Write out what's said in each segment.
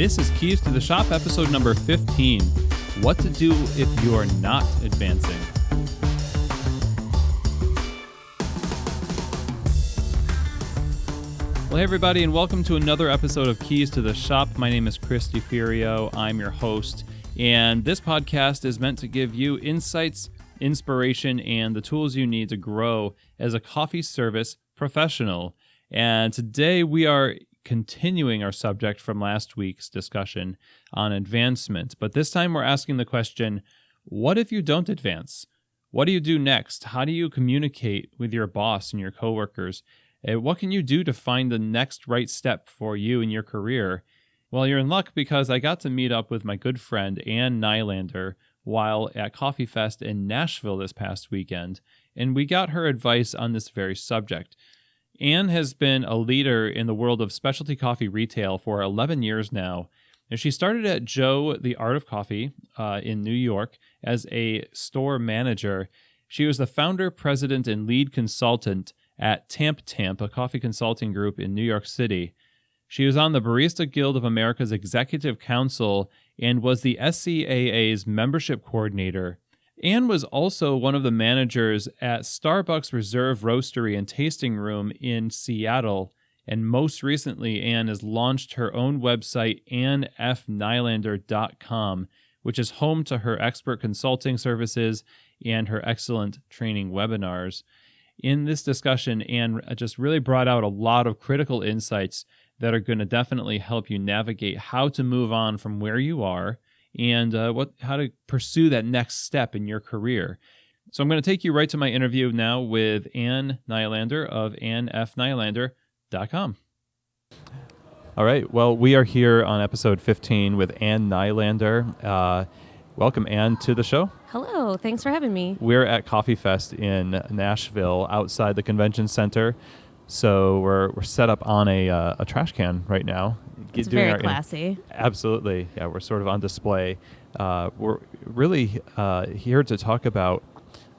This is Keys to the Shop, episode number 15. What to do if you're not advancing. Well, hey everybody, and welcome to another episode of Keys to the Shop. My name is Chris DeFiorio. I'm your host, and this podcast is meant to give you insights, inspiration, and the tools you need to grow as a coffee service professional. And today we are continuing our subject from last week's discussion on advancement. But this time we're asking the question, what if you don't advance? What do you do next? How do you communicate with your boss and your coworkers? What can you do to find the next right step for you in your career? Well, you're in luck because I got to meet up with my good friend Anne Nylander while at Coffee Fest in Nashville this past weekend, and we got her advice on this very subject. Anne has been a leader in the world of specialty coffee retail for 11 years now. And she started at Joe, the Art of Coffee in New York as a store manager. She was the founder, president, and lead consultant at TampTamp, a coffee consulting group in New York City. She was on the Barista Guild of America's Executive Council and was the SCAA's membership coordinator. Anne was also one of the managers at Starbucks Reserve Roastery and Tasting Room in Seattle. And most recently, Anne has launched her own website, annnylander.com, which is home to her expert consulting services and her excellent training webinars. In this discussion, Anne just really brought out a lot of critical insights that are going to definitely help you navigate how to move on from where you are and how to pursue that next step in your career. So I'm going to take you right to my interview now with Anne Nylander of annfnylander.com. All right. Well, we are here on episode 15 with Anne Nylander. Welcome, Anne, to the show. Hello. Thanks for having me. We're at Coffee Fest in Nashville outside the convention center. So we're set up on a trash can right now. It's very classy. Absolutely. Yeah, we're sort of on display. We're really here to talk about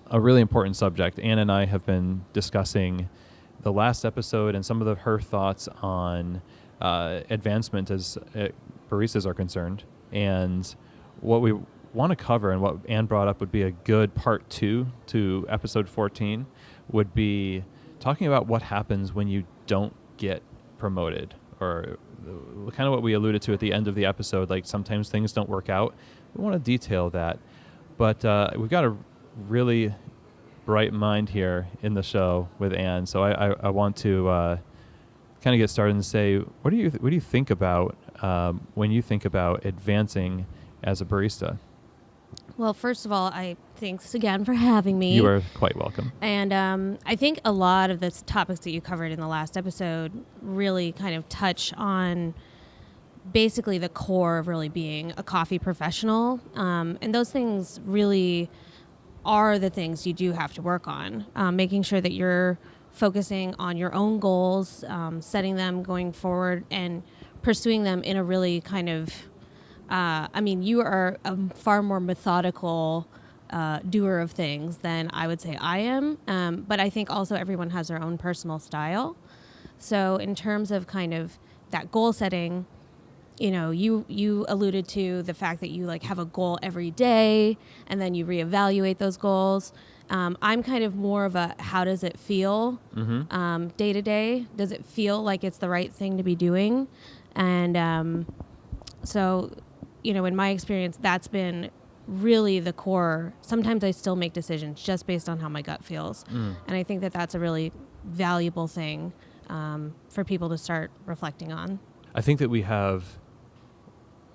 a really important subject. Anne and I have been discussing the last episode and some of her thoughts on advancement as baristas are concerned. And what we want to cover and what Anne brought up would be a good part 2 to episode 14 would be talking about what happens when you don't get promoted, or kind of what we alluded to at the end of the episode, like sometimes things don't work out. We want to detail that. But we've got a really bright mind here in the show with Anne, so I want to kind of get started and say, what do you think about when you think about advancing as a barista? Well, first of all, thanks again for having me. You are quite welcome. And I think a lot of the topics that you covered in the last episode really kind of touch on basically the core of really being a coffee professional. And those things really are the things you do have to work on, making sure that you're focusing on your own goals, setting them going forward, and pursuing them in a really kind of you are a far more methodical doer of things than I would say I am. But I think also everyone has their own personal style. So in terms of kind of that goal setting, you alluded to the fact that you have a goal every day and then you reevaluate those goals. I'm kind of more of a, how does it feel day to day? Does it feel like it's the right thing to be doing? And so, in my experience, that's been really the core. Sometimes I still make decisions just based on how my gut feels. And I think that that's a really valuable thing for people to start reflecting on. I think that we have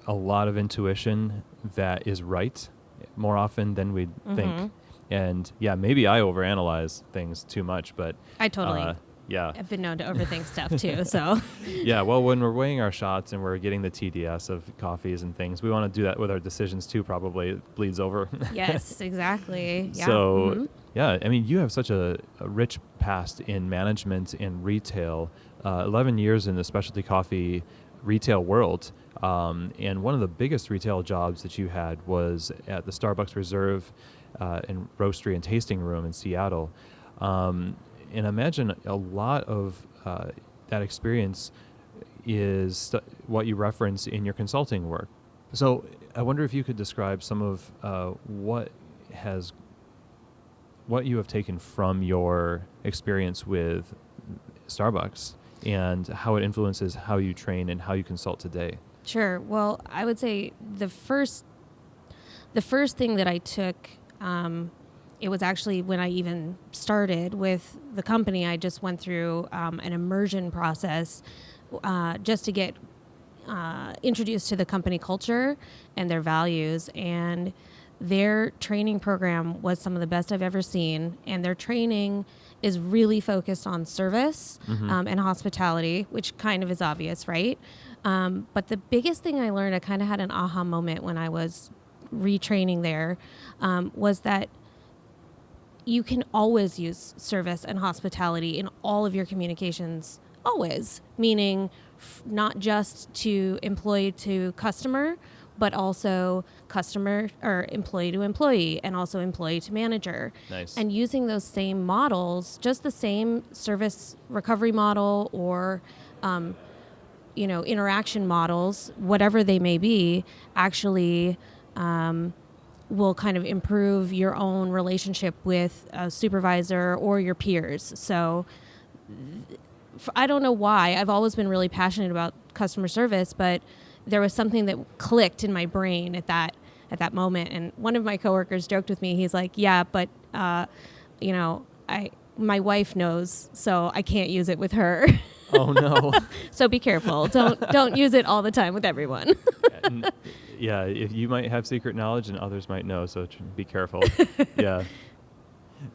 a lot of intuition that is right more often than we think. And yeah, maybe I overanalyze things too much, but I totally I've been known to overthink stuff too. So yeah, well, when we're weighing our shots and we're getting the TDS of coffees and things, we want to do that with our decisions too. Probably it bleeds over. Yes, exactly. Yeah. So yeah, I mean, you have such a rich past in management and retail. 11 years in the specialty coffee retail world. And one of the biggest retail jobs that you had was at the Starbucks Reserve and Roastery and Tasting Room in Seattle. And imagine a lot of that experience is what you reference in your consulting work. So I wonder if you could describe some of what you have taken from your experience with Starbucks and how it influences how you train and how you consult today. Sure. Well, I would say the first thing that I took, it was actually when I even started with the company, I just went through an immersion process just to get introduced to the company culture and their values. And their training program was some of the best I've ever seen. And their training is really focused on service and hospitality, which kind of is obvious, right? But the biggest thing I learned, I kind of had an aha moment when I was retraining there, was that you can always use service and hospitality in all of your communications, always, meaning not just to employee to customer, but also customer or employee to employee, and also employee to manager. Nice. And using those same models, just the same service recovery model or interaction models, whatever they may be, actually will kind of improve your own relationship with a supervisor or your peers. So I don't know why. I've always been really passionate about customer service, but there was something that clicked in my brain at that moment. And one of my coworkers joked with me. He's like, "Yeah, but my wife knows, so I can't use it with her." Oh no. So be careful. Don't use it all the time with everyone. Yeah, if you might have secret knowledge and others might know, so be careful. Yeah.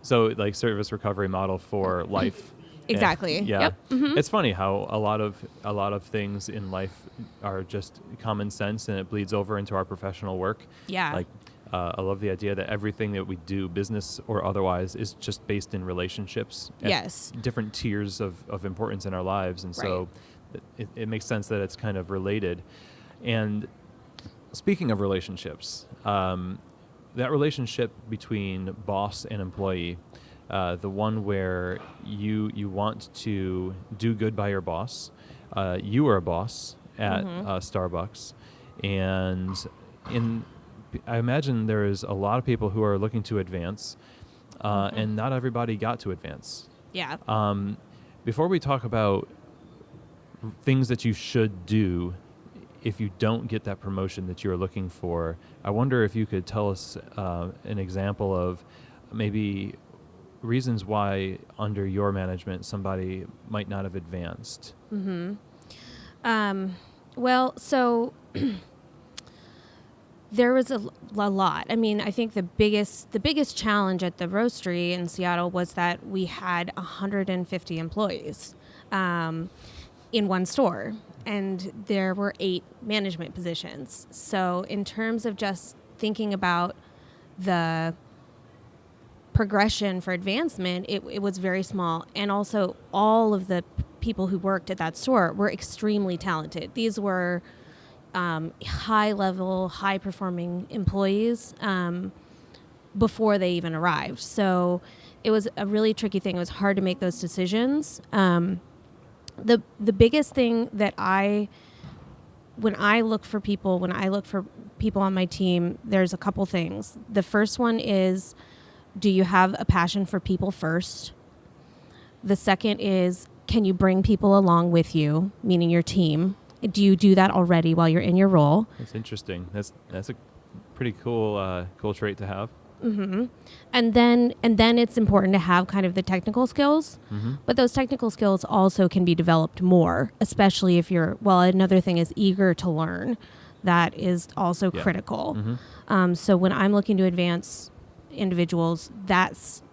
So like service recovery model for life. Exactly. Yeah. Yep. Mm-hmm. It's funny how a lot of things in life are just common sense, and it bleeds over into our professional work. Yeah. Like I love the idea that everything that we do, business or otherwise, is just based in relationships. Yes. Different tiers of importance in our lives. And so it makes sense that it's kind of related. And speaking of relationships, that relationship between boss and employee, the one where you want to do good by your boss, you are a boss at Starbucks, and I imagine there is a lot of people who are looking to advance, and not everybody got to advance. Yeah. Before we talk about things that you should do if you don't get that promotion that you're looking for, I wonder if you could tell us an example of maybe reasons why under your management somebody might not have advanced. Well, so there was a lot. I mean, I think the biggest challenge at the Roastery in Seattle was that we had 150 employees in one store, and there were 8 management positions. So in terms of just thinking about the progression for advancement, it was very small. And also all of the people who worked at that store were extremely talented. These were high-level, high-performing employees before they even arrived. So it was a really tricky thing. It was hard to make those decisions. The biggest thing that when I look for people on my team, there's a couple things. The first one is, do you have a passion for people first? The second is, can you bring people along with you, meaning your team? Do you do that already while you're in your role? That's interesting. That's a pretty cool trait to have. Mm-hmm. And then it's important to have kind of the technical skills, but those technical skills also can be developed more, especially if another thing is eager to learn. That is also critical. So when I'm looking to advance individuals, that's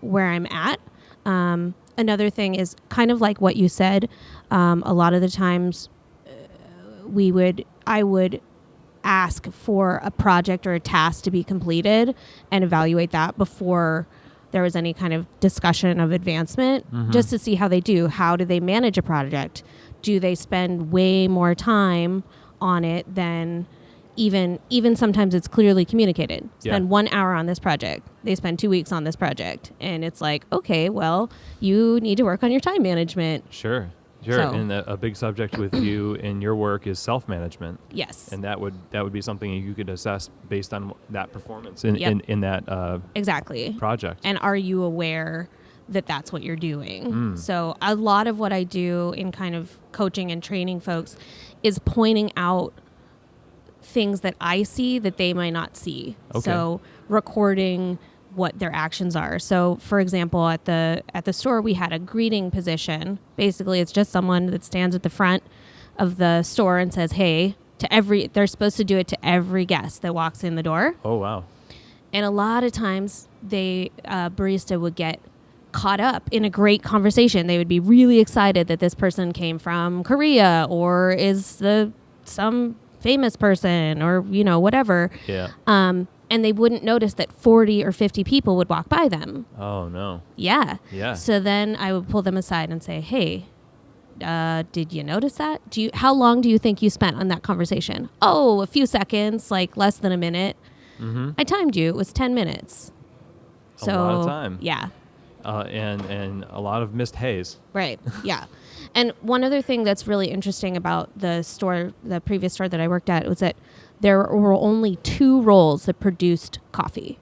where I'm at. Another thing is kind of like what you said. A lot of the times I would ask for a project or a task to be completed and evaluate that before there was any kind of discussion of advancement, just to see how they do. How do they manage a project? Do they spend way more time on it than even sometimes it's clearly communicated. Spend 1 hour on this project. They spend 2 weeks on this project. And it's like, okay, well, you need to work on your time management. Sure. Sure, and a big subject with you in your work is self-management. Yes. And that would be something you could assess based on that performance in that exactly project. And are you aware that that's what you're doing? So a lot of what I do in kind of coaching and training folks is pointing out things that I see that they might not see. Okay. So recording what their actions are. So for example, at the store, we had a greeting position. Basically, it's just someone that stands at the front of the store and says, hey, they're supposed to do it to every guest that walks in the door. Oh, wow. And a lot of times barista would get caught up in a great conversation. They would be really excited that this person came from Korea or is some famous person or, whatever. Yeah. And they wouldn't notice that 40 or 50 people would walk by them. Oh, no. Yeah. Yeah. So then I would pull them aside and say, hey, did you notice that? How long do you think you spent on that conversation? Oh, a few seconds, like less than a minute. Mm-hmm. I timed you. It was 10 minutes. A lot of time. Yeah. And a lot of missed haze. Right. Yeah. And one other thing that's really interesting about the previous store that I worked at, was that there were only 2 roles that produced coffee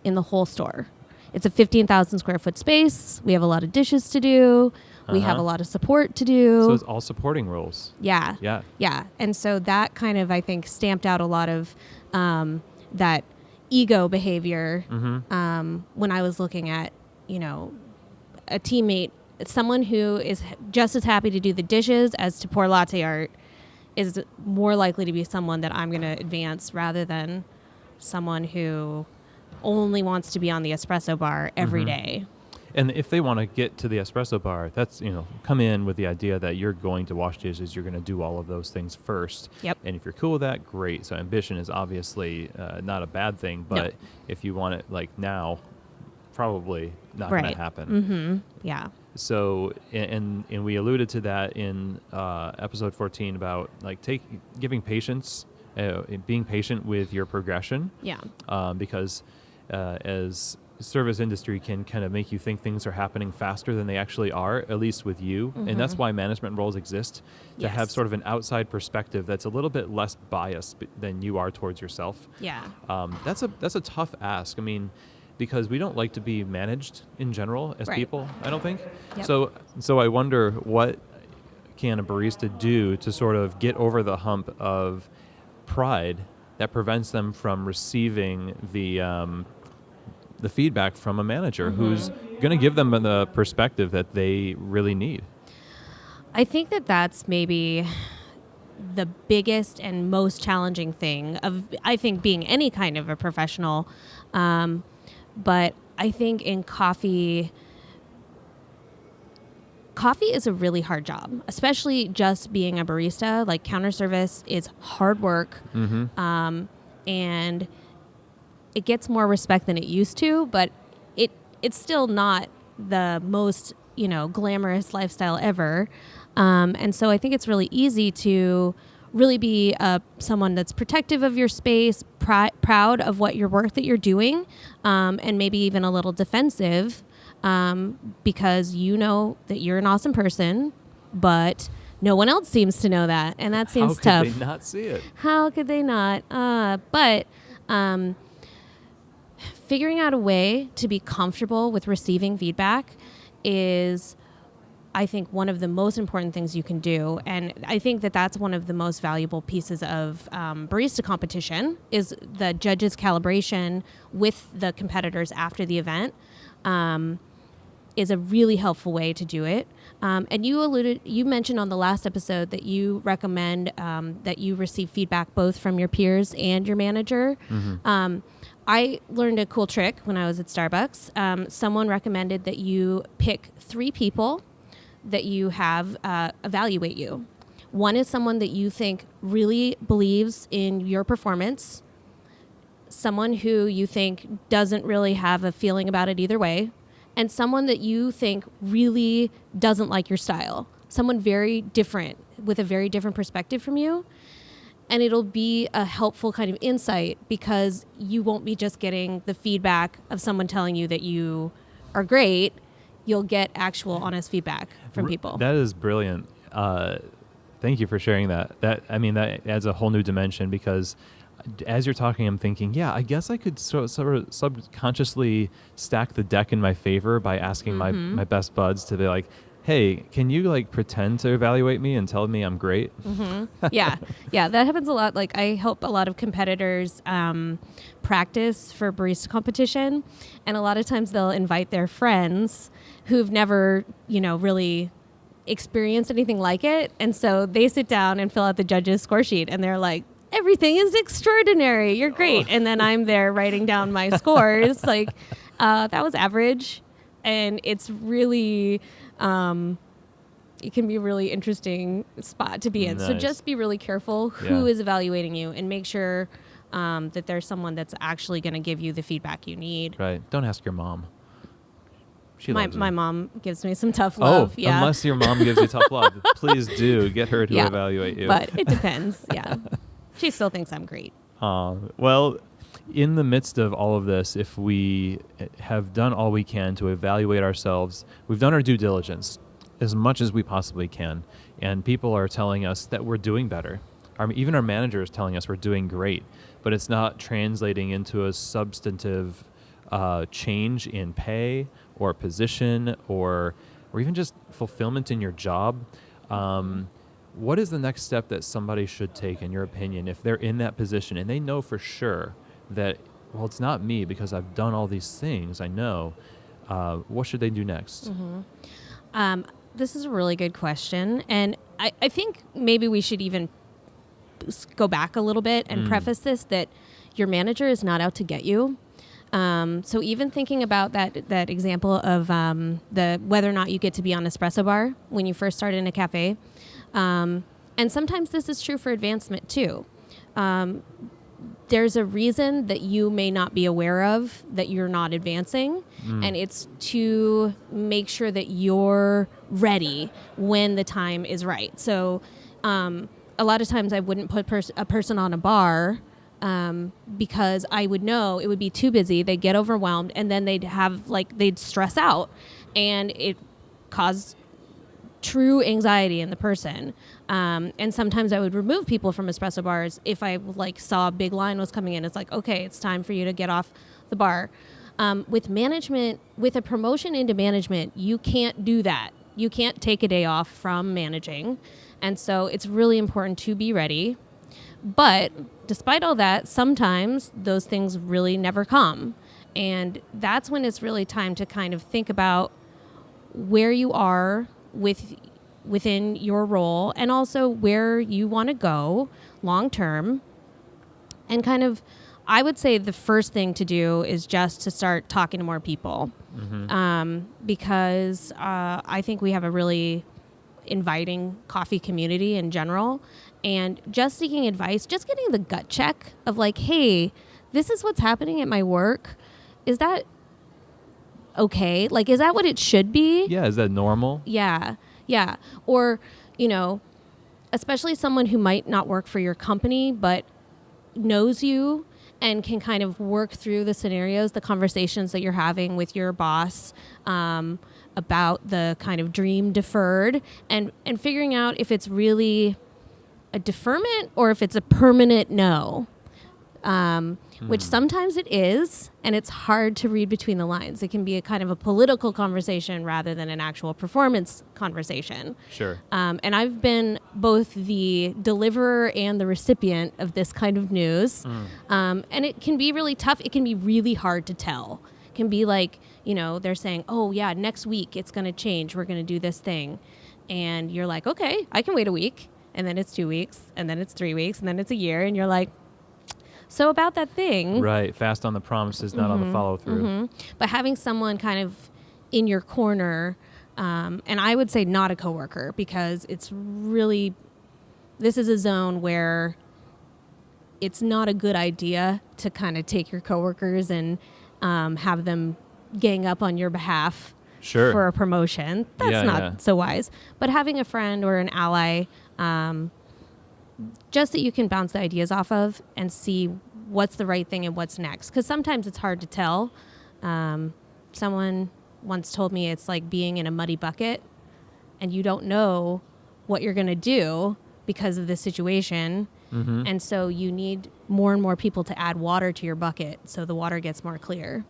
in the whole store. It's a 15,000 square foot space. We have a lot of dishes to do. We have a lot of support to do. So it's all supporting roles. Yeah. Yeah. Yeah. And so that kind of, I think, stamped out a lot of that ego behavior when I was looking at, a teammate, someone who is just as happy to do the dishes as to pour latte art is more likely to be someone that I'm going to advance rather than someone who only wants to be on the espresso bar every day. And if they want to get to the espresso bar, that's, come in with the idea that you're going to wash dishes, you're going to do all of those things first. Yep. And if you're cool with that, great. So ambition is obviously not a bad thing, but if you want it like now, probably not going to happen. Mm-hmm. Yeah. So, and we alluded to that in episode 14 about like giving patience, being patient with your progression. Yeah. Because as service industry can kind of make you think things are happening faster than they actually are, at least with you. And that's why management roles exist, to have sort of an outside perspective that's a little bit less biased than you are towards yourself. Yeah. That's a tough ask. I mean, because we don't like to be managed in general as people, I don't think. Yep. So I wonder, what can a barista do to sort of get over the hump of pride that prevents them from receiving the feedback from a manager who's going to give them the perspective that they really need? I think that's maybe the biggest and most challenging thing of, I think, being any kind of a professional. But I think in coffee is a really hard job, especially just being a barista. Like, counter service is hard work. And it gets more respect than it used to, but it's still not the most, glamorous lifestyle ever. And so I think it's really easy to really be someone that's protective of your space, proud of your work that you're doing, and maybe even a little defensive, because you know that you're an awesome person, but no one else seems to know that, and that seems tough. How could they not see it? How could they not? But figuring out a way to be comfortable with receiving feedback is, I think, one of the most important things you can do. And I think that's one of the most valuable pieces of barista competition, is the judges' calibration with the competitors after the event. Is a really helpful way to do it. And you mentioned on the last episode that you recommend that you receive feedback both from your peers and your manager. I learned a cool trick when I was at Starbucks. Someone recommended that you pick 3 people that you have evaluate you. One is someone that you think really believes in your performance, someone who you think doesn't really have a feeling about it either way, and someone that you think really doesn't like your style, someone very different with a very different perspective from you. And it'll be a helpful kind of insight, because you won't be just getting the feedback of someone telling you that you are great. You'll get actual honest feedback from people. That is brilliant. Thank you for sharing that. That adds a whole new dimension, because as you're talking, I'm thinking, yeah, I guess I could sort of subconsciously stack the deck in my favor by asking my best buds to be like, hey, can you like pretend to evaluate me and tell me I'm great? Yeah, that happens a lot. Like, I help a lot of competitors practice for barista competition, and a lot of times they'll invite their friends who've never, really experienced anything like it, and so they sit down and fill out the judges' score sheet, and they're like, everything is extraordinary, you're great. And then I'm there writing down my scores, like, that was average. And it's really, it can be a really interesting spot to be in. Nice. So just be really careful who is evaluating you, and make sure that there's someone that's actually going to give you the feedback you need. Right. Don't ask your mom. My mom gives me some tough love. Yeah. Unless your mom gives you tough love, please do get her to evaluate you. But it depends. Yeah. She still thinks I'm great. Well, in the midst of all of this, if we have done all we can to evaluate ourselves, we've done our due diligence as much as we possibly can, and people are telling us that we're doing better. Even our manager is telling us we're doing great, but it's not translating into a substantive change in pay or position or even just fulfillment in your job. What is the next step that somebody should take, in your opinion, if they're in that position and they know for sure that, well, it's not me because I've done all these things, I know, what should they do next? This is a really good question. And I think maybe we should even go back a little bit and preface this, that your manager is not out to get you. So even thinking about that example of the whether or not you get to be on espresso bar when you first start in a cafe, and sometimes this is true for advancement too. There's a reason that you may not be aware of that you're not advancing, and it's to make sure that you're ready when the time is right. So a lot of times I wouldn't put a person on a bar because I would know it would be too busy. They'd get overwhelmed, and then they'd stress out, and it caused true anxiety in the person. And sometimes I would remove people from espresso bars if I saw a big line was coming in. It's like, okay, it's time for you to get off the bar. With management, with a promotion into management, you can't do that. You can't take a day off from managing. And so it's really important to be ready. But despite all that, sometimes those things really never come. And that's when it's really time to kind of think about where you are within your role, and also where you want to go long term. And kind of, I would say the first thing to do is just to start talking to more people, because I think we have a really inviting coffee community in general, and just seeking advice, just getting the gut check of like, hey, this is what's happening at my work. Is that okay? Like, is that what it should be? Yeah. Is that normal? Yeah. Or, especially someone who might not work for your company, but knows you and can kind of work through the scenarios, the conversations that you're having with your boss, about the kind of dream deferred, and figuring out if it's really a deferment or if it's a permanent no. Which sometimes it is, and it's hard to read between the lines. It can be a kind of a political conversation rather than an actual performance conversation. Sure. And I've been both the deliverer and the recipient of this kind of news. And it can be really tough. It can be really hard to tell. It can be like, they're saying, oh yeah, next week it's going to change. We're going to do this thing. And you're like, okay, I can wait a week. And then it's 2 weeks, and then it's 3 weeks, and then it's a year. And you're like, so about that thing. Right. Fast on the promises, not on the follow through. But having someone kind of in your corner, and I would say not a coworker, because it's really, this is a zone where it's not a good idea to kind of take your coworkers and have them gang up on your behalf for a promotion. That's not so wise. But having a friend or an ally, just that you can bounce the ideas off of and see what's the right thing and what's next. Because sometimes it's hard to tell. Someone once told me it's like being in a muddy bucket, and you don't know what you're going to do because of this situation. Mm-hmm. And so you need more and more people to add water to your bucket so the water gets more clear.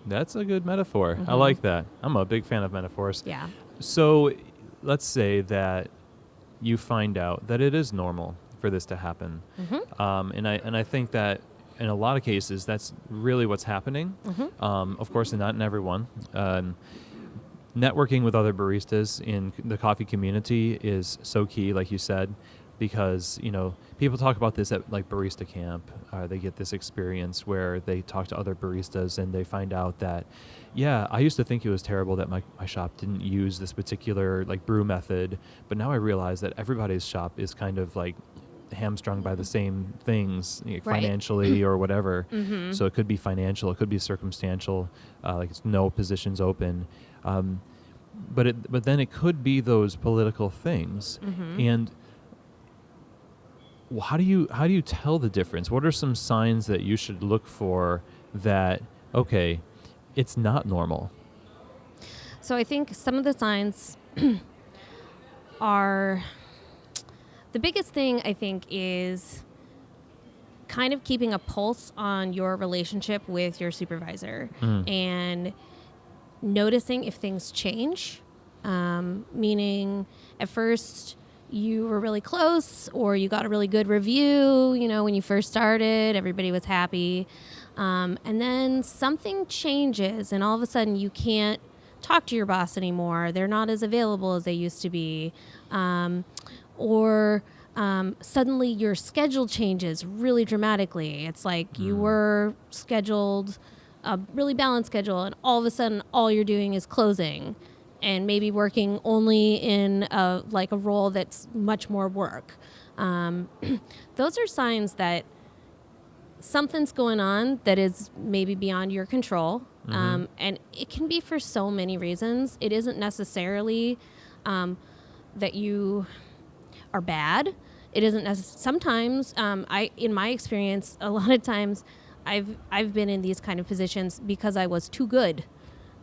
That's a good metaphor. Mm-hmm. I like that. I'm a big fan of metaphors. Yeah. So let's say that you find out that it is normal for this to happen. Mm-hmm. And I think that in a lot of cases, that's really what's happening. Mm-hmm. Of course, not in everyone. Networking with other baristas in the coffee community is so key, like you said, because, you know, people talk about this at like barista camp. They get this experience where they talk to other baristas and they find out that, yeah, I used to think it was terrible that my shop didn't use this particular like brew method, but now I realize that everybody's shop is kind of like hamstrung by the same things, you know, Right. financially or whatever. Mm-hmm. So it could be financial, it could be circumstantial, like it's no positions open. But then it could be those political things. Mm-hmm. And how do you tell the difference? What are some signs that you should look for that, okay, it's not normal? So I think some of the signs are, the biggest thing I think is kind of keeping a pulse on your relationship with your supervisor and noticing if things change, meaning at first you were really close or you got a really good review, you know, when you first started, everybody was happy. And then something changes and all of a sudden you can't talk to your boss anymore. They're not as available as they used to be. Or suddenly your schedule changes really dramatically. It's like you were scheduled a really balanced schedule and all of a sudden all you're doing is closing and maybe working only in a role that's much more work. Those are signs that something's going on that is maybe beyond your control. And it can be for so many reasons. It isn't necessarily that you are bad. It isn't sometimes, in my experience, a lot of times I've been in these kind of positions because I was too good.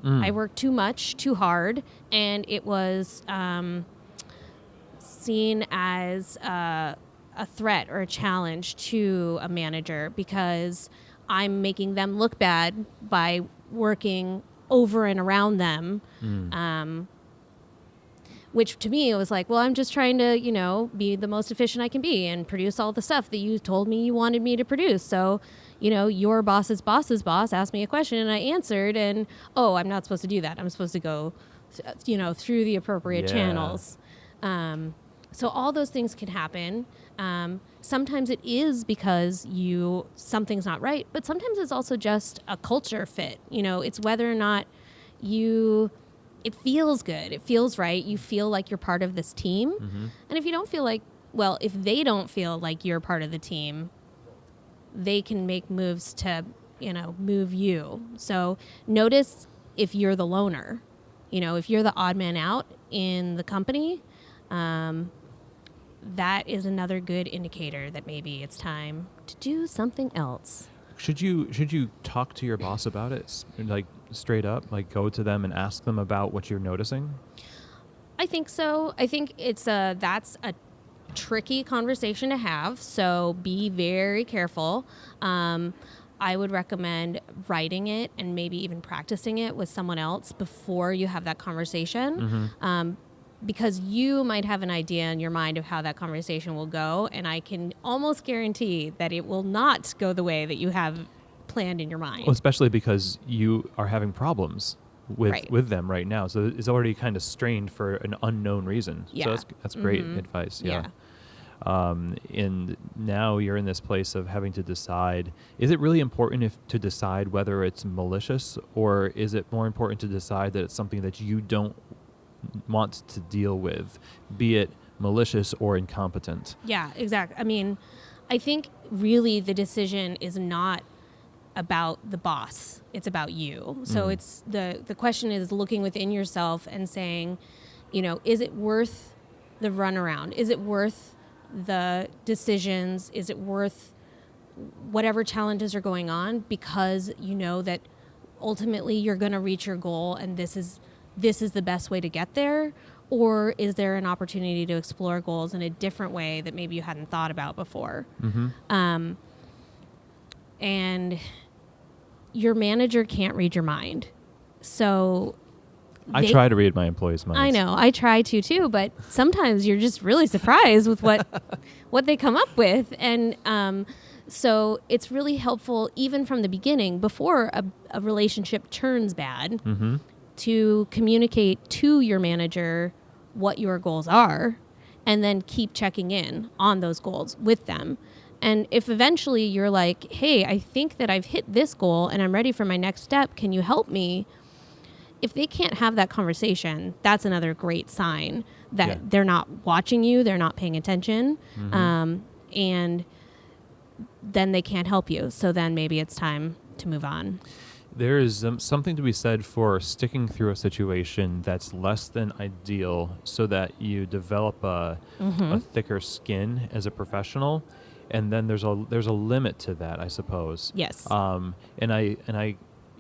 I worked too much, too hard, and it was seen as a threat or a challenge to a manager because I'm making them look bad by working over and around them. Which to me, it was like, well, I'm just trying to, you know, be the most efficient I can be and produce all the stuff that you told me you wanted me to produce. So, you know, your boss's boss's boss asked me a question and I answered and, oh, I'm not supposed to do that. I'm supposed to go, you know, through the appropriate channels. So all those things can happen. Sometimes it is because something's not right, but sometimes it's also just a culture fit. You know, it's whether or not it feels good. It feels right. You feel like you're part of this team. And if you don't feel like, well, if they don't feel like you're part of the team, they can make moves to, you know, move you. So notice if you're the loner, you know, if you're the odd man out in the company, that is another good indicator that maybe it's time to do something else. Should you talk to your boss about it, like straight up, like go to them and ask them about what you're noticing? I think so. I think that's a tricky conversation to have. So be very careful. I would recommend writing it and maybe even practicing it with someone else before you have that conversation. Because you might have an idea in your mind of how that conversation will go, and I can almost guarantee that it will not go the way that you have planned in your mind. Well, especially because you are having problems Right. with them right now, so it's already kind of strained for an unknown reason. Yeah. So that's great advice. Yeah. And now you're in this place of having to decide, is it really important to decide whether it's malicious, or is it more important to decide that it's something that you don't want to deal with, be it malicious or incompetent? Yeah, exactly. I mean, I think really the decision is not about the boss. It's about you. So it's the question is looking within yourself and saying, you know, is it worth the runaround? Is it worth the decisions? Is it worth whatever challenges are going on, because you know that ultimately you're going to reach your goal and this is the best way to get there? Or is there an opportunity to explore goals in a different way that maybe you hadn't thought about before? And your manager can't read your mind. So I try to read my employees' minds. I know. I try to too, but sometimes you're just really surprised with what they come up with. And so it's really helpful even from the beginning, before a relationship turns bad, to communicate to your manager what your goals are and then keep checking in on those goals with them. And if eventually you're like, hey, I think that I've hit this goal and I'm ready for my next step, can you help me? If they can't have that conversation, that's another great sign that they're not watching you, they're not paying attention, and then they can't help you. So then maybe it's time to move on. There is something to be said for sticking through a situation that's less than ideal so that you develop a thicker skin as a professional. And then there's a limit to that, I suppose. Yes. And I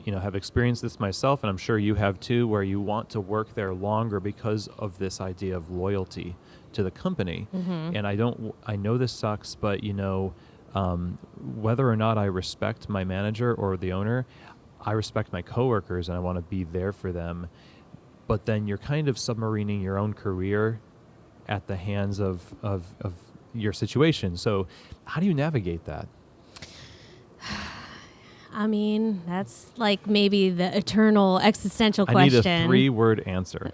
have experienced this myself, and I'm sure you have too, where you want to work there longer because of this idea of loyalty to the company. And I know this sucks, but whether or not I respect my manager or the owner, I respect my coworkers and I want to be there for them. But then you're kind of submarining your own career at the hands of your situation. So how do you navigate that? I mean, that's like maybe the eternal existential question. I need a 3-word answer.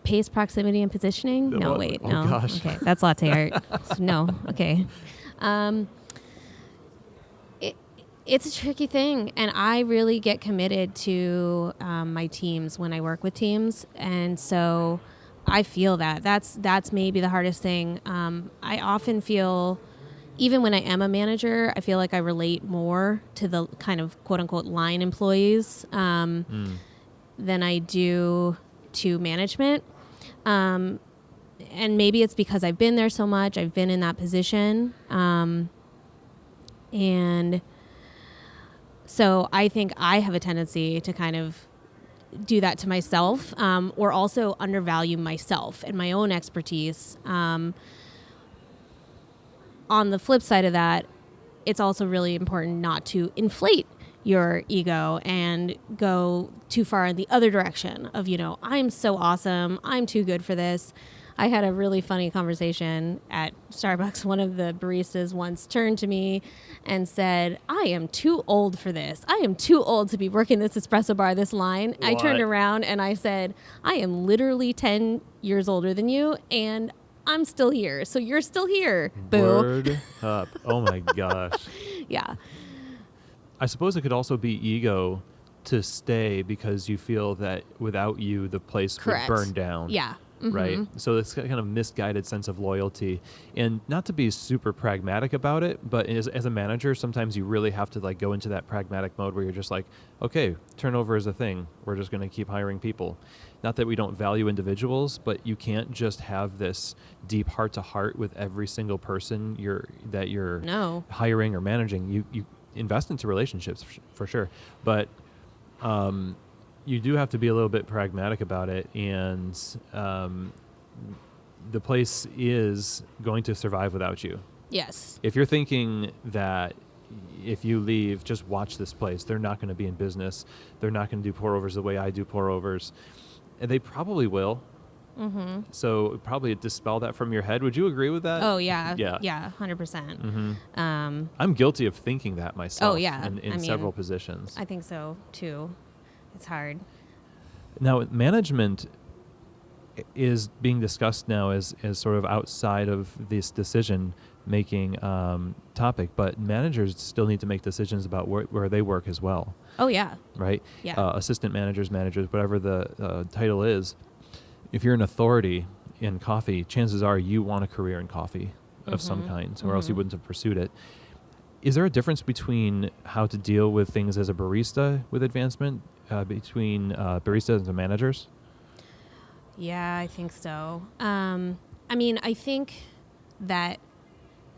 Pace, proximity, and positioning? No, wait. No. Gosh. Okay, that's latte art. No, okay. It's a tricky thing, and I really get committed to my teams when I work with teams, and so I feel that. That's maybe the hardest thing. I often feel, even when I am a manager, I feel like I relate more to the kind of quote-unquote line employees than I do to management. And maybe it's because I've been there so much. I've been in that position. And so I think I have a tendency to kind of do that to myself, or also undervalue myself and my own expertise. On the flip side of that, it's also really important not to inflate your ego and go too far in the other direction of, I'm so awesome, I'm too good for this. I had a really funny conversation at Starbucks. One of the baristas once turned to me and said, I am too old for this. I am too old to be working this espresso bar, this line. What? I turned around and I said, I am literally 10 years older than you, and I'm still here. So you're still here. Boo. Word up. Oh my gosh. Yeah. I suppose it could also be ego to stay because you feel that without you, the place Correct. would burn down. Yeah. Right. So it's kind of misguided sense of loyalty, and not to be super pragmatic about it, but as a manager, sometimes you really have to go into that pragmatic mode where you're just like, okay, turnover is a thing. We're just going to keep hiring people. Not that we don't value individuals, but you can't just have this deep heart to heart with every single person you're hiring or managing. You invest into relationships for sure, but you do have to be a little bit pragmatic about it, and the place is going to survive without you. Yes. If you're thinking that if you leave, just watch this place, they're not going to be in business, they're not going to do pour-overs the way I do pour-overs, and they probably will. So probably dispel that from your head. Would you agree with that? Oh, yeah. Yeah, 100%. I'm guilty of thinking that myself. Oh, yeah. In several positions. I think so, too. It's hard. Now, management is being discussed now as sort of outside of this decision-making topic, but managers still need to make decisions about where they work as well. Oh, yeah. Right? Yeah. Assistant managers, whatever the title is. If you're an authority in coffee, chances are you want a career in coffee of some kind, or else you wouldn't have pursued it. Is there a difference between how to deal with things as a barista with advancement between baristas and managers? Yeah, I think so. I mean, I think that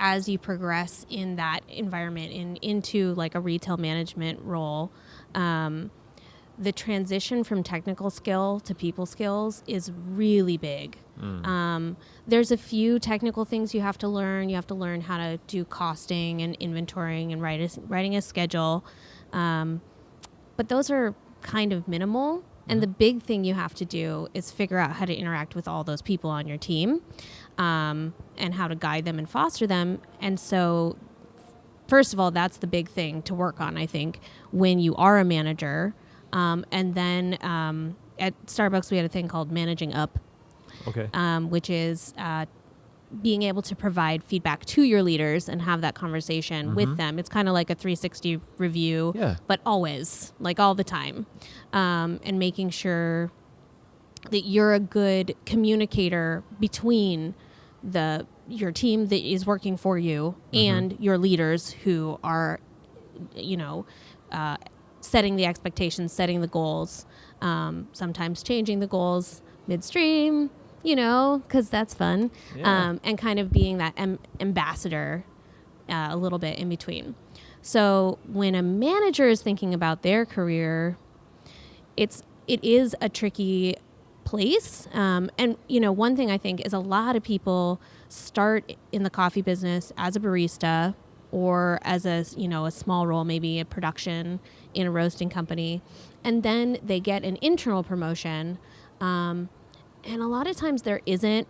as you progress in that environment into like a retail management role, the transition from technical skill to people skills is really big. There's a few technical things you have to learn. You have to learn how to do costing and inventorying and writing a schedule. But those are kind of minimal. And the big thing you have to do is figure out how to interact with all those people on your team, and how to guide them and foster them. And so, first of all, that's the big thing to work on, I think, when you are a manager. And then at Starbucks, we had a thing called managing up, which is being able to provide feedback to your leaders and have that conversation with them. It's kind of like a 360 review, but always, like all the time, and making sure that you're a good communicator between your team that is working for you and your leaders who are, setting the expectations, setting the goals, sometimes changing the goals midstream, because that's fun, and kind of being that ambassador a little bit in between. So when a manager is thinking about their career, it is a tricky place. And, one thing I think is a lot of people start in the coffee business as a barista or as a small role, maybe a production in a roasting company, and then they get an internal promotion. And a lot of times there isn't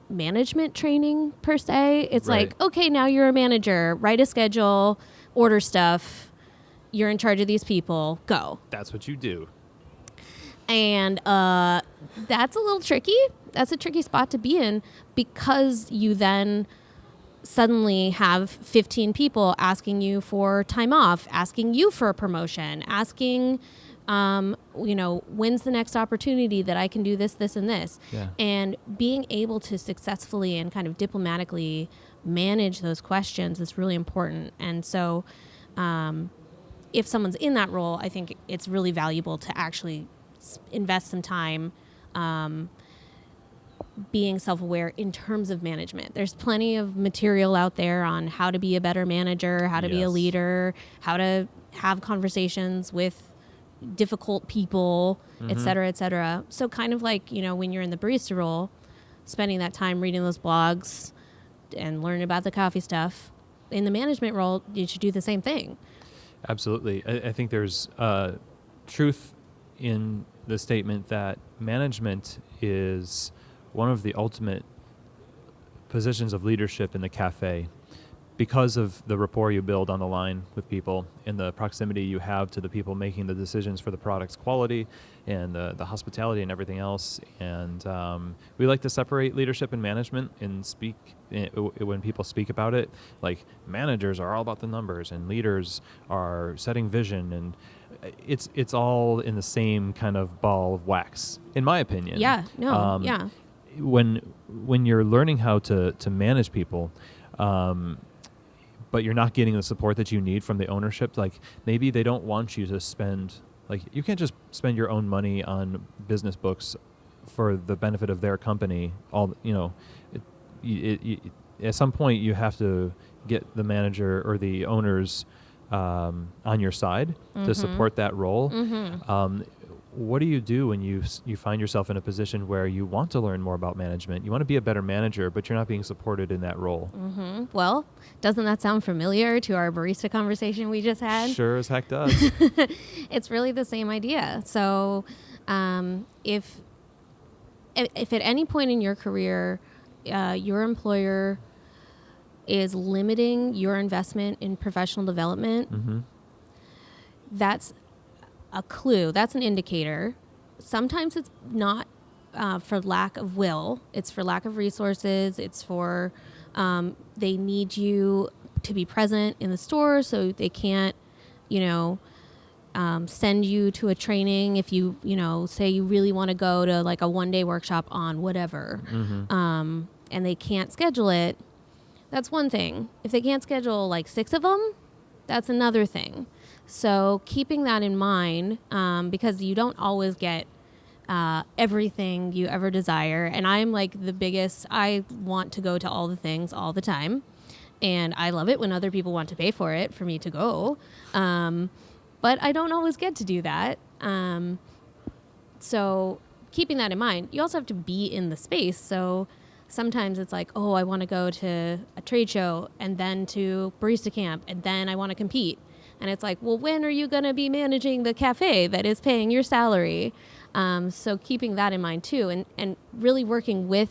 management training per se. It's like, okay, now you're a manager, write a schedule, order stuff. You're in charge of these people. Go. That's what you do. And that's a little tricky. That's a tricky spot to be in, because you then suddenly have 15 people asking you for time off, asking you for a promotion, asking, when's the next opportunity that I can do this, this, and this. Yeah. And being able to successfully and kind of diplomatically manage those questions is really important. And so if someone's in that role, I think it's really valuable to actually invest some time being self-aware in terms of management. There's plenty of material out there on how to be a better manager, how to be a leader, how to have conversations with difficult people, et cetera, et cetera. So kind of like, when you're in the barista role, spending that time reading those blogs and learning about the coffee stuff. In the management role, you should do the same thing. Absolutely. I think there's truth in the statement that management is one of the ultimate positions of leadership in the cafe, because of the rapport you build on the line with people and the proximity you have to the people making the decisions for the product's quality and the hospitality and everything else. And we like to separate leadership and management and speak when people speak about it. Like, managers are all about the numbers and leaders are setting vision, and it's all in the same kind of ball of wax, in my opinion. When you're learning how to manage people, but you're not getting the support that you need from the ownership, like maybe they don't want you to spend, like, you can't just spend your own money on business books for the benefit of their company. At some point you have to get the manager or the owners on your side to support that role. What do you do when you find yourself in a position where you want to learn more about management? You want to be a better manager, but you're not being supported in that role. Well, doesn't that sound familiar to our barista conversation we just had? Sure as heck does. It's really the same idea. So if at any point in your career, your employer is limiting your investment in professional development, that's a clue. That's an indicator. Sometimes it's not for lack of will. It's for lack of resources. It's for they need you to be present in the store, so they can't, send you to a training if you, say you really want to go to like a one-day workshop on whatever, and they can't schedule it. That's one thing. If they can't schedule like 6 of them, that's another thing. So keeping that in mind, because you don't always get everything you ever desire. And I'm like the biggest, I want to go to all the things all the time. And I love it when other people want to pay for it for me to go. But I don't always get to do that. So keeping that in mind, you also have to be in the space. So sometimes it's like, oh, I want to go to a trade show and then to barista camp and then I want to compete. And it's like, well, when are you going to be managing the cafe that is paying your salary? So keeping that in mind too, and really working with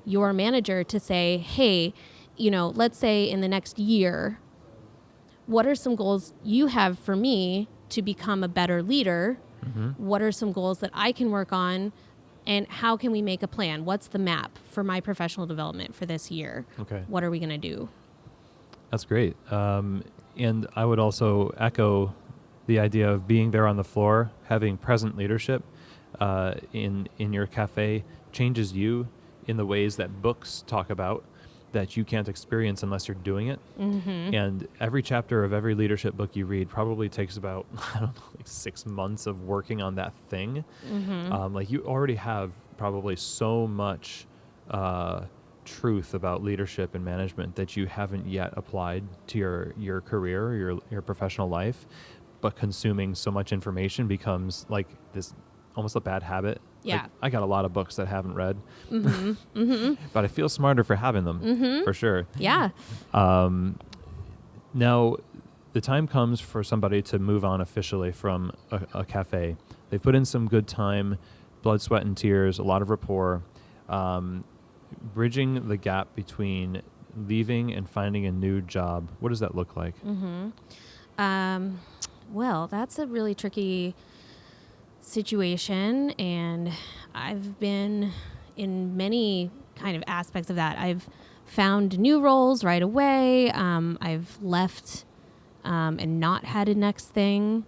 your manager to say, hey, let's say in the next year, what are some goals you have for me to become a better leader? Mm-hmm. What are some goals that I can work on? And how can we make a plan? What's the map for my professional development for this year? Okay. What are we going to do? That's great. And I would also echo the idea of being there on the floor, having present leadership in your cafe changes you in the ways that books talk about that you can't experience unless you're doing it. Mm-hmm. And every chapter of every leadership book you read probably takes about, 6 months of working on that thing. Mm-hmm. You already have probably so much truth about leadership and management that you haven't yet applied to your career, your professional life, but consuming so much information becomes like this almost a bad habit. Yeah. I got a lot of books that I haven't read, mm-hmm. Mm-hmm. but I feel smarter for having them, mm-hmm. for sure. Yeah. Now, the time comes for somebody to move on officially from a cafe. They've put in some good time, blood, sweat, and tears, a lot of rapport, bridging the gap between leaving and finding a new job. What does that look like? Mm-hmm. Well, that's a really tricky situation, and I've been in many kind of aspects of that. I've found new roles right away. I've left and not had a next thing,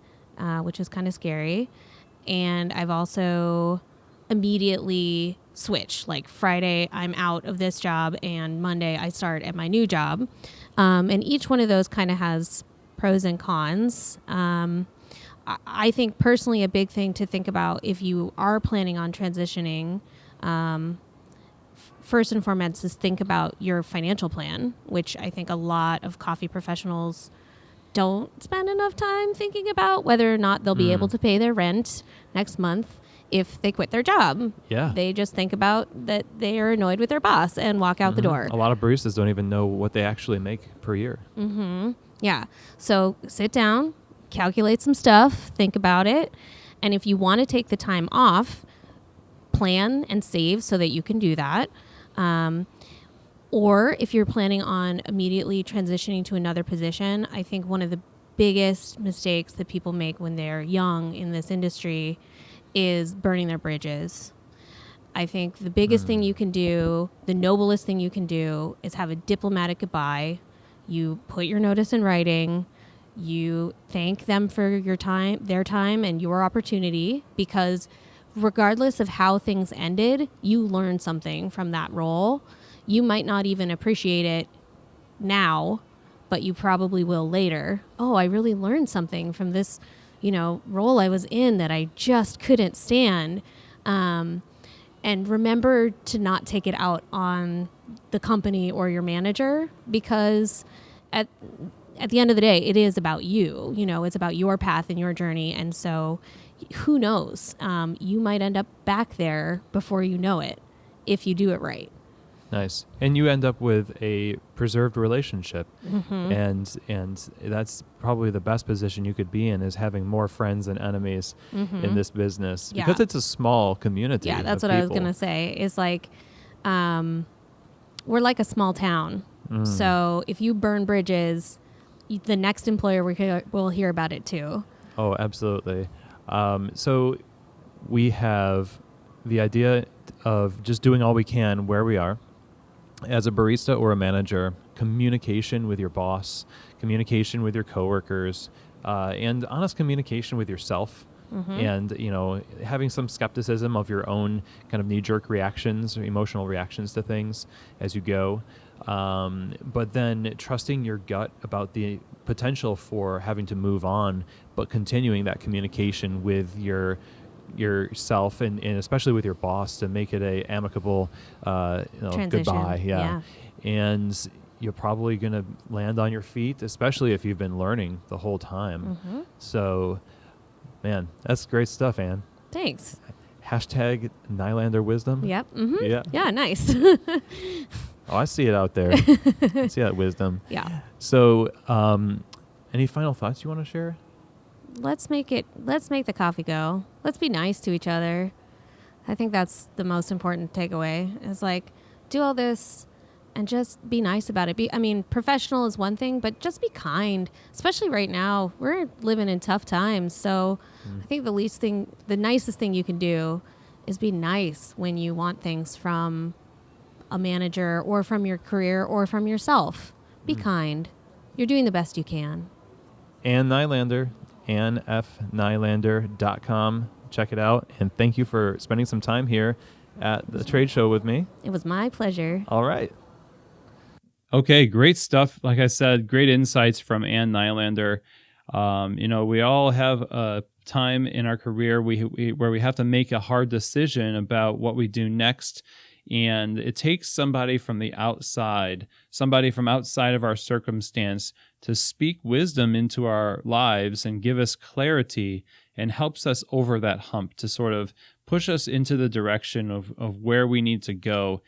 which is kind of scary. And I've also immediately switched. Like Friday, I'm out of this job, and Monday I start at my new job. And each one of those kind of has pros and cons. I think personally a big thing to think about if you are planning on transitioning, first and foremost is think about your financial plan, which I think a lot of coffee professionals don't spend enough time thinking about, whether or not they'll be able to pay their rent next month if they quit their job. Yeah. They just think about that they are annoyed with their boss and walk out the door. A lot of baristas don't even know what they actually make per year. Mm-hmm. Yeah. So sit down, calculate some stuff, think about it. And if you want to take the time off, plan and save so that you can do that. Or if you're planning on immediately transitioning to another position, I think one of the biggest mistakes that people make when they're young in this industry is burning their bridges. I think the biggest thing you can do, the noblest thing you can do, is have a diplomatic goodbye. You put your notice in writing. You thank them for your time, their time, and your opportunity, because regardless of how things ended, you learned something from that role. You might not even appreciate it now, but you probably will later. Oh, I really learned something from this, role I was in that I just couldn't stand. And remember to not take it out on the company or your manager, because at the end of the day, it is about you. It's about your path and your journey. And so who knows? You might end up back there before you know it if you do it right. Nice. And you end up with a preserved relationship. Mm-hmm. And that's probably the best position you could be in, is having more friends than enemies in this business. Yeah. Because it's a small community. Yeah, that's what I was going to say. Is like, we're like a small town. So if you burn bridges, the next employer will hear about it too. Oh, absolutely. So we have the idea of just doing all we can where we are. As a barista or a manager, communication with your boss, communication with your coworkers, and honest communication with yourself. And, having some skepticism of your own kind of knee-jerk reactions or emotional reactions to things as you go. But then trusting your gut about the potential for having to move on, but continuing that communication with yourself and especially with your boss to make it a amicable goodbye. Yeah. And you're probably going to land on your feet, especially if you've been learning the whole time. Mm-hmm. So, man, that's great stuff, Anne. Thanks. Hashtag Nylander wisdom. Yep. Mm-hmm. Yeah. Yeah, nice. Oh, I see it out there. I see that wisdom. Yeah. So, any final thoughts you want to share? Let's make the coffee go. Let's be nice to each other. I think that's the most important takeaway, is like, do all this and just be nice about it. Professional is one thing, but just be kind, especially right now. We're living in tough times. So I think the nicest thing you can do is be nice when you want things from a manager or from your career or from yourself. Be kind. You're doing the best you can. Anne Nylander, AnneFNylander.com. Check it out. And thank you for spending some time here at the trade show with me. It was my pleasure. All right. Okay, great stuff. Like I said, great insights from Anne Nylander. We all have a time in our career where we have to make a hard decision about what we do next. And it takes somebody from outside of our circumstance to speak wisdom into our lives and give us clarity and helps us over that hump to sort of push us into the direction of where we need to go.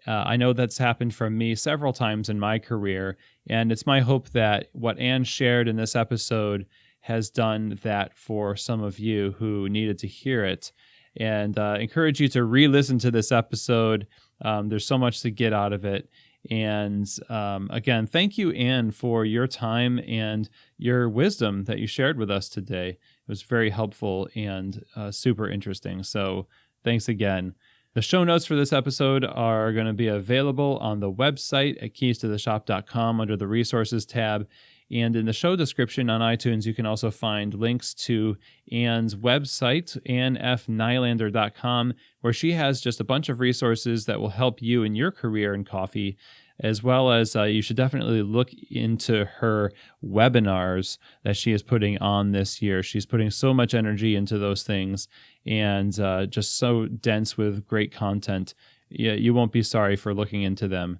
I know that's happened for me several times in my career, and it's my hope that what Anne shared in this episode has done that for some of you who needed to hear it. And encourage you to re-listen to this episode. There's so much to get out of it. And again, thank you, Anne, for your time and your wisdom that you shared with us today. It was very helpful and super interesting. So thanks again. The show notes for this episode are going to be available on the website at keystotheshop.com under the resources tab. And in the show description on iTunes, you can also find links to Anne's website, AnneFNylander.com, where she has just a bunch of resources that will help you in your career in coffee, as well as you should definitely look into her webinars that she is putting on this year. She's putting so much energy into those things and just so dense with great content. You won't be sorry for looking into them.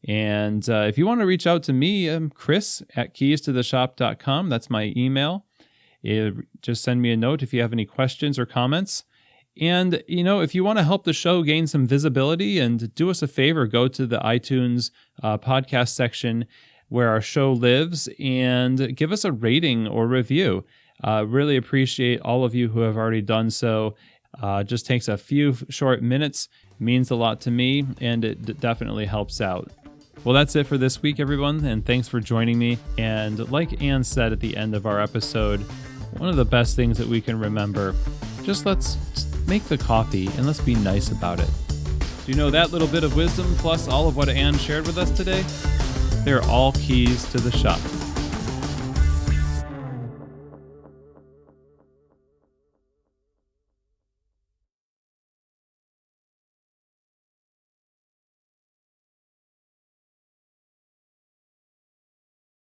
And if you want to reach out to me, I'm Chris at keystotheshop.com. That's my email. Just send me a note if you have any questions or comments. And, if you want to help the show gain some visibility, and do us a favor, go to the iTunes podcast section where our show lives and give us a rating or review. Really appreciate all of you who have already done so. Just takes a few short minutes, means a lot to me, and it definitely helps out. Well, that's it for this week, everyone, and thanks for joining me. And like Anne said at the end of our episode, one of the best things that we can remember, let's make the coffee and let's be nice about it. Do you know that little bit of wisdom plus all of what Anne shared with us today? They're all keys to the shop.